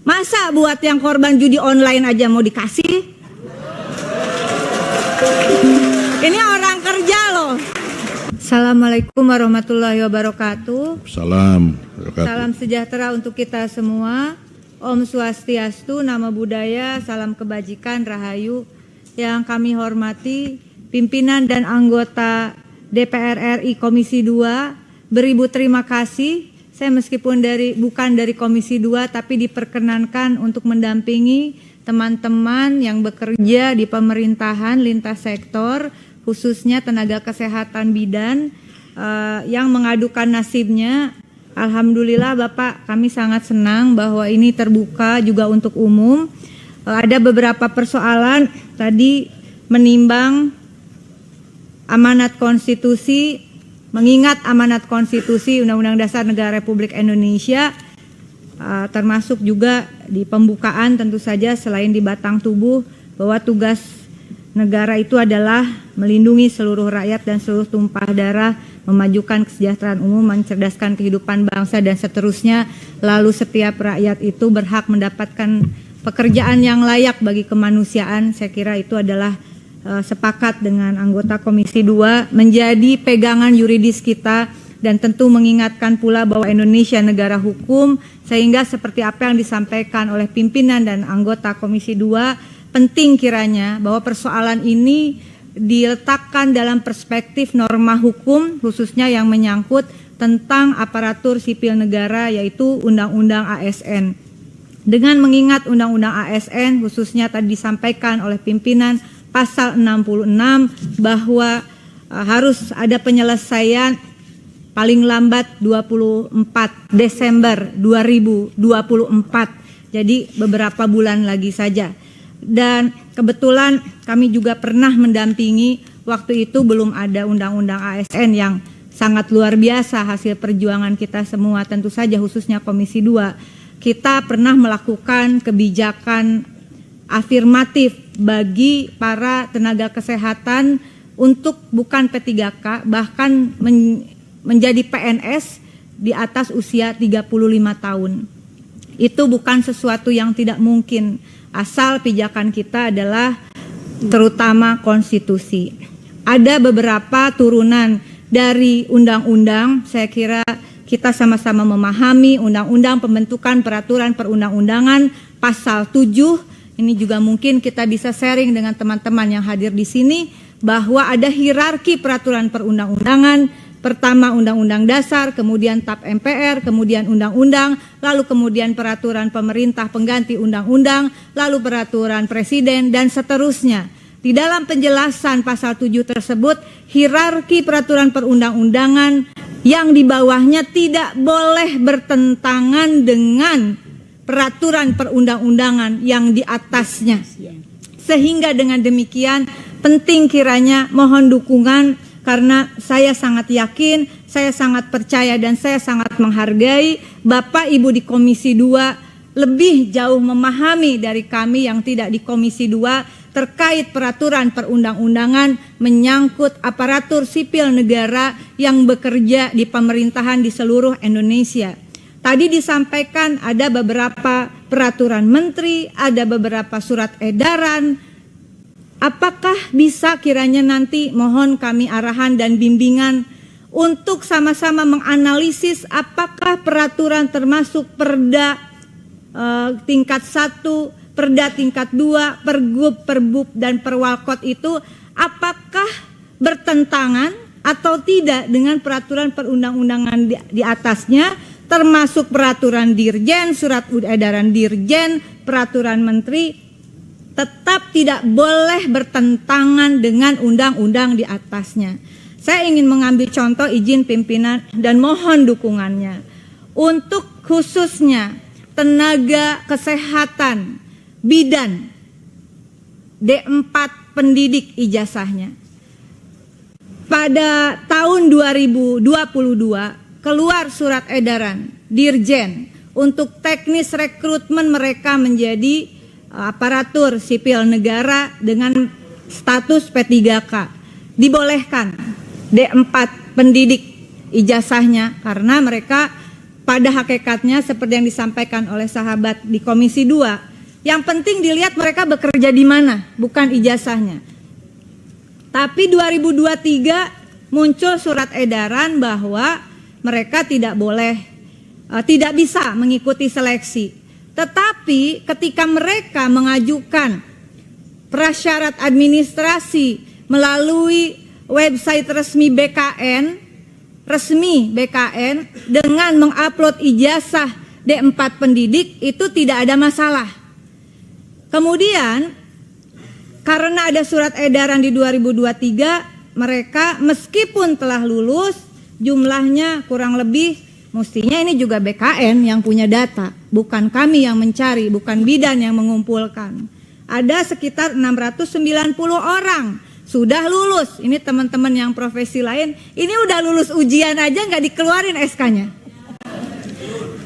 Masa buat yang korban judi online aja mau dikasih? Ini orang kerja loh. Assalamualaikum warahmatullahi wabarakatuh. Salam. Salam sejahtera untuk kita semua. Om Swastiastu, Namo Buddhaya, salam kebajikan, rahayu. Yang kami hormati pimpinan dan anggota DPR RI Komisi 2, beribu terima kasih. Saya meskipun bukan dari Komisi 2 tapi diperkenankan untuk mendampingi teman-teman yang bekerja di pemerintahan lintas sektor, khususnya tenaga kesehatan bidan yang mengadukan nasibnya. Alhamdulillah Bapak, kami sangat senang bahwa ini terbuka juga untuk umum. Ada beberapa persoalan tadi menimbang amanat konstitusi, mengingat amanat konstitusi Undang-Undang Dasar Negara Republik Indonesia, termasuk juga di pembukaan tentu saja selain di batang tubuh bahwa tugas negara itu adalah melindungi seluruh rakyat dan seluruh tumpah darah, memajukan kesejahteraan umum, mencerdaskan kehidupan bangsa dan seterusnya. Lalu setiap rakyat itu berhak mendapatkan pekerjaan yang layak bagi kemanusiaan. Saya kira itu adalah sepakat dengan anggota Komisi 2 menjadi pegangan yuridis kita, dan tentu mengingatkan pula bahwa Indonesia negara hukum, sehingga seperti apa yang disampaikan oleh pimpinan dan anggota Komisi 2, penting kiranya bahwa persoalan ini diletakkan dalam perspektif norma hukum, khususnya yang menyangkut tentang aparatur sipil negara, yaitu Undang-Undang ASN. Dengan mengingat Undang-Undang ASN, khususnya tadi disampaikan oleh pimpinan pasal 66 bahwa harus ada penyelesaian paling lambat 24 Desember 2024. Jadi beberapa bulan lagi saja. Dan kebetulan kami juga pernah mendampingi, waktu itu belum ada Undang-Undang ASN yang sangat luar biasa hasil perjuangan kita semua, tentu saja khususnya Komisi 2. Kita pernah melakukan kebijakan afirmatif bagi para tenaga kesehatan untuk bukan P3K, bahkan menjadi PNS di atas usia 35 tahun. Itu bukan sesuatu yang tidak mungkin, asal pijakan kita adalah terutama konstitusi. Ada beberapa turunan dari undang-undang, saya kira kita sama-sama memahami undang-undang pembentukan peraturan perundang-undangan pasal 7. Ini juga mungkin kita bisa sharing dengan teman-teman yang hadir di sini, bahwa ada hierarki peraturan perundang-undangan. Pertama Undang-Undang Dasar, kemudian TAP MPR, kemudian Undang-Undang, lalu kemudian peraturan pemerintah pengganti Undang-Undang, lalu peraturan presiden, dan seterusnya. Di dalam penjelasan pasal 7 tersebut, hierarki peraturan perundang-undangan yang di bawahnya tidak boleh bertentangan dengan peraturan perundang-undangan yang di atasnya. Sehingga dengan demikian penting kiranya mohon dukungan, karena saya sangat yakin, saya sangat percaya dan saya sangat menghargai Bapak Ibu di Komisi 2 lebih jauh memahami dari kami yang tidak di Komisi 2 terkait peraturan perundang-undangan menyangkut aparatur sipil negara yang bekerja di pemerintahan di seluruh Indonesia. Tadi disampaikan ada beberapa peraturan menteri, ada beberapa surat edaran. Apakah bisa kiranya nanti mohon kami arahan dan bimbingan untuk sama-sama menganalisis apakah peraturan termasuk perda tingkat 1, perda tingkat 2, pergub, perbub, dan perwalkot itu apakah bertentangan atau tidak dengan peraturan perundang-undangan di atasnya, termasuk peraturan dirjen, surat edaran dirjen, peraturan menteri, tetap tidak boleh bertentangan dengan undang-undang di atasnya. Saya ingin mengambil contoh, izin pimpinan dan mohon dukungannya. Untuk khususnya tenaga kesehatan bidan D4 pendidik ijazahnya. Pada tahun 2022 keluar surat edaran dirjen untuk teknis rekrutmen mereka menjadi aparatur sipil negara dengan status P3K. Dibolehkan D4 pendidik ijazahnya karena mereka pada hakikatnya seperti yang disampaikan oleh sahabat di Komisi 2, yang penting dilihat mereka bekerja di mana, bukan ijazahnya. Tapi 2023 muncul surat edaran bahwa mereka tidak bisa mengikuti seleksi. Tetapi ketika mereka mengajukan prasyarat administrasi melalui website resmi BKN dengan mengupload ijazah D4 pendidik, itu tidak ada masalah. Kemudian karena ada surat edaran di 2023, mereka meskipun telah lulus jumlahnya kurang lebih, mestinya ini juga BKN yang punya data, bukan kami yang mencari, bukan bidan yang mengumpulkan. Ada sekitar 690 orang sudah lulus. Ini teman-teman yang profesi lain, ini udah lulus ujian aja nggak dikeluarin SK-nya.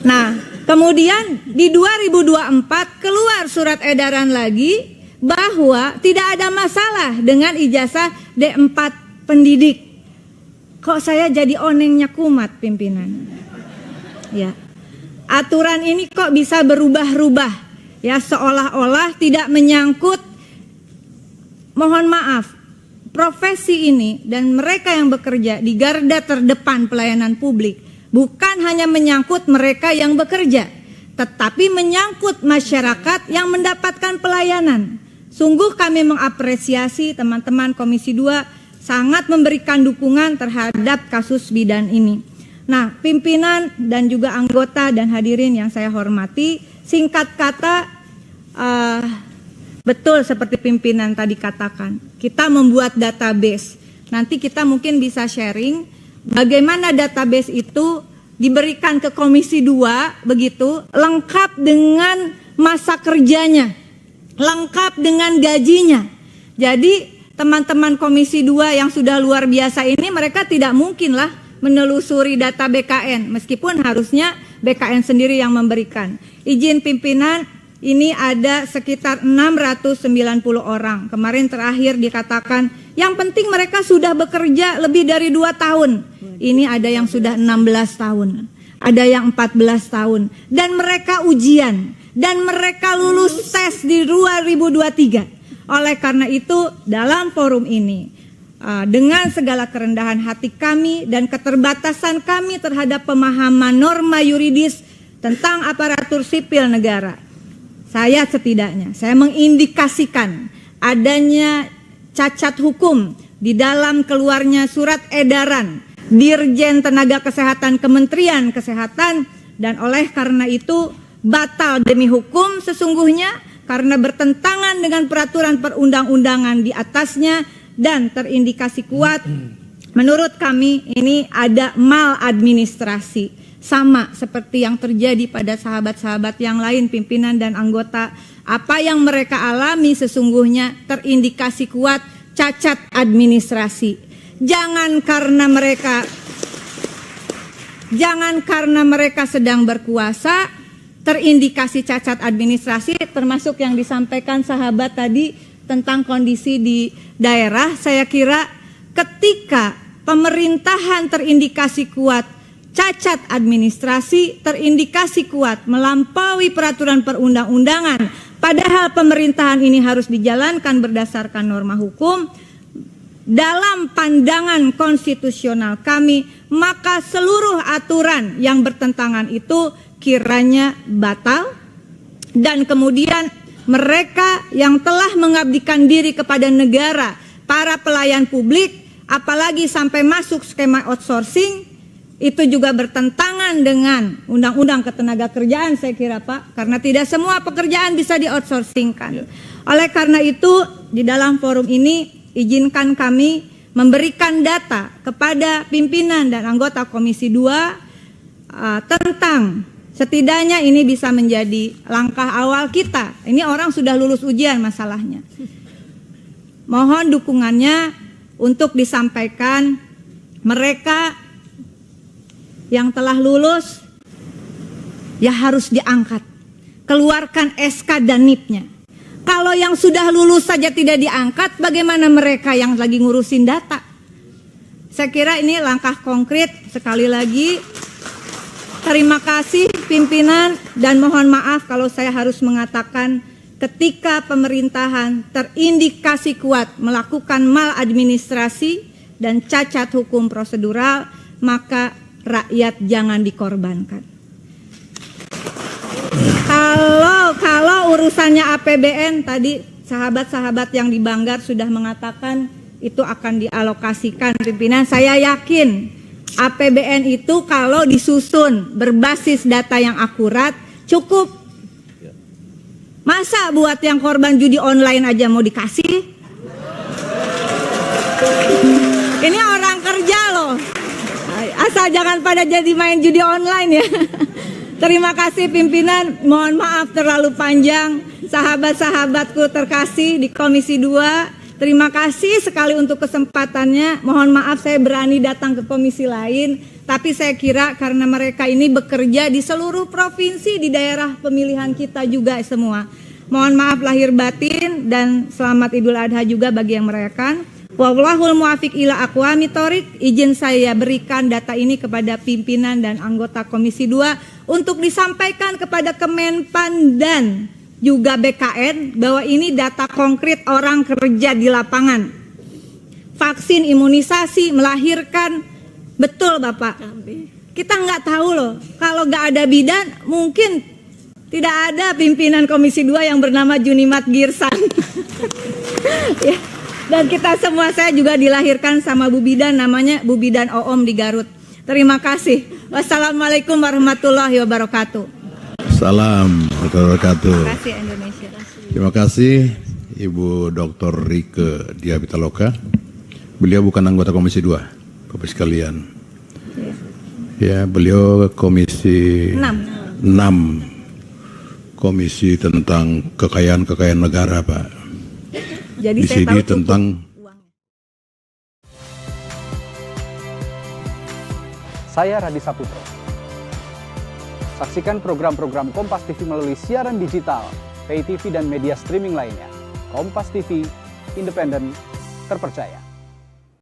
Nah, kemudian di 2024 keluar surat edaran lagi bahwa tidak ada masalah dengan ijazah D4 pendidik. Kok saya jadi onengnya kumat, pimpinan? Ya, aturan ini kok bisa berubah-ubah, ya, seolah-olah tidak menyangkut. Mohon maaf, profesi ini dan mereka yang bekerja di garda terdepan pelayanan publik bukan hanya menyangkut mereka yang bekerja, tetapi menyangkut masyarakat yang mendapatkan pelayanan. Sungguh kami mengapresiasi teman-teman Komisi 2 sangat memberikan dukungan terhadap kasus bidan ini. Nah, pimpinan dan juga anggota dan hadirin yang saya hormati, singkat kata, betul seperti pimpinan tadi katakan, kita membuat database. Nanti kita mungkin bisa sharing bagaimana database itu diberikan ke Komisi 2, begitu, lengkap dengan masa kerjanya, lengkap dengan gajinya. Jadi teman-teman Komisi 2 yang sudah luar biasa ini, mereka tidak mungkinlah menelusuri data BKN, meskipun harusnya BKN sendiri yang memberikan. Izin pimpinan, ini ada sekitar 690 orang. Kemarin terakhir dikatakan, yang penting mereka sudah bekerja lebih dari 2 tahun. Ini ada yang sudah 16 tahun, ada yang 14 tahun. Dan mereka ujian, dan mereka lulus tes di 2023. Oleh karena itu, dalam forum ini, dengan segala kerendahan hati kami dan keterbatasan kami terhadap pemahaman norma yuridis tentang aparatur sipil negara, saya mengindikasikan adanya cacat hukum di dalam keluarnya surat edaran Dirjen Tenaga Kesehatan Kementerian Kesehatan, dan oleh karena itu batal demi hukum sesungguhnya karena bertentangan dengan peraturan perundang-undangan di atasnya dan terindikasi kuat. Menurut kami ini ada maladministrasi, sama seperti yang terjadi pada sahabat-sahabat yang lain, pimpinan dan anggota. Apa yang mereka alami sesungguhnya terindikasi kuat cacat administrasi. Jangan karena mereka sedang berkuasa terindikasi cacat administrasi, termasuk yang disampaikan sahabat tadi tentang kondisi di daerah. Saya kira ketika pemerintahan terindikasi kuat cacat administrasi, terindikasi kuat melampaui peraturan perundang-undangan, padahal pemerintahan ini harus dijalankan berdasarkan norma hukum, dalam pandangan konstitusional kami, maka seluruh aturan yang bertentangan itu kiranya batal, dan kemudian mereka yang telah mengabdikan diri kepada negara, para pelayan publik, apalagi sampai masuk skema outsourcing, itu juga bertentangan dengan Undang-Undang Ketenagakerjaan, saya kira Pak, karena tidak semua pekerjaan bisa di-outsourcingkan. Oleh karena itu, di dalam forum ini, izinkan kami memberikan data kepada pimpinan dan anggota Komisi 2 tentang, setidaknya ini bisa menjadi langkah awal kita. Ini orang sudah lulus ujian masalahnya. Mohon dukungannya untuk disampaikan mereka yang telah lulus ya harus diangkat. Keluarkan SK dan NIP-nya. Kalau yang sudah lulus saja tidak diangkat, bagaimana mereka yang lagi ngurusin data? Saya kira ini langkah konkret. Sekali lagi Terima kasih pimpinan dan mohon maaf kalau saya harus mengatakan ketika pemerintahan terindikasi kuat melakukan maladministrasi dan cacat hukum prosedural, maka rakyat jangan dikorbankan. Kalau urusannya APBN tadi sahabat-sahabat yang di Banggar sudah mengatakan itu akan dialokasikan pimpinan. Saya yakin APBN itu kalau disusun berbasis data yang akurat cukup. Masa buat yang korban judi online aja mau dikasih? Ini orang kerja loh. Asal jangan pada jadi main judi online ya. Terima kasih pimpinan, mohon maaf terlalu panjang. Sahabat-sahabatku terkasih di Komisi 2, terima kasih sekali untuk kesempatannya. Mohon maaf saya berani datang ke komisi lain, tapi saya kira karena mereka ini bekerja di seluruh provinsi di daerah pemilihan kita juga semua. Mohon maaf lahir batin dan selamat Idul Adha juga bagi yang merayakan. Wallahul muwafiq ila aqwamit thoriq. Izin saya berikan data ini kepada pimpinan dan anggota Komisi 2 untuk disampaikan kepada Kemenpan dan juga BKN bahwa ini data konkret orang kerja di lapangan. Vaksin, imunisasi, melahirkan, betul Bapak. Kita nggak tahu loh, kalau nggak ada bidan mungkin tidak ada pimpinan Komisi 2 yang bernama Junimat Girsan. Ya. Dan kita semua, saya juga dilahirkan sama Bu Bidan, namanya Bu Bidan Oom di Garut. Terima kasih. Wassalamualaikum warahmatullahi wabarakatuh. Salam warahmatullahi wabarakatuh. Terima kasih Indonesia. Terima kasih Ibu Dr. Rike Diah Pitaloka. Beliau bukan anggota Komisi 2, Bapak sekalian. Ya, beliau Komisi 6. Komisi tentang kekayaan negara, Pak. Jadi di sini tentang Saya Radi Saputro. Saksikan program-program Kompas TV melalui siaran digital, pay TV dan media streaming lainnya. Kompas TV, independen, terpercaya.